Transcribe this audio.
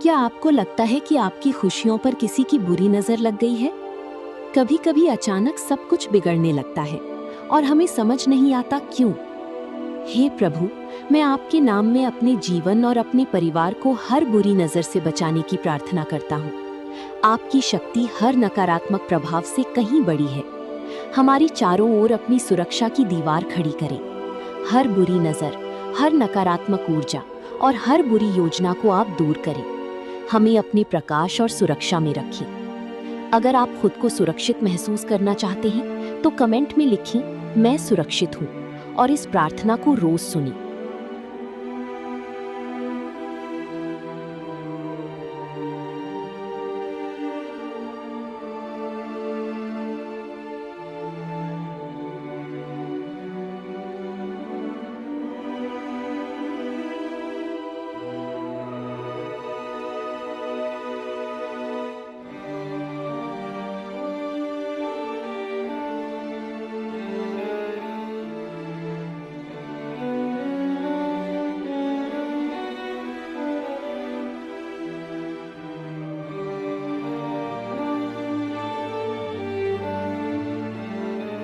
क्या आपको लगता है कि आपकी खुशियों पर किसी की बुरी नजर लग गई है? कभी कभी अचानक सब कुछ बिगड़ने लगता है और हमें समझ नहीं आता क्यों। हे प्रभु, मैं आपके नाम में अपने जीवन और अपने परिवार को हर बुरी नजर से बचाने की प्रार्थना करता हूँ। आपकी शक्ति हर नकारात्मक प्रभाव से कहीं बड़ी है। हमारी चारों ओर अपनी सुरक्षा की दीवार खड़ी करें। हर बुरी नजर, हर नकारात्मक ऊर्जा और हर बुरी योजना को आप दूर करें। हमें अपने प्रकाश और सुरक्षा में रखें। अगर आप खुद को सुरक्षित महसूस करना चाहते हैं तो कमेंट में लिखें, मैं सुरक्षित हूँ, और इस प्रार्थना को रोज सुनें।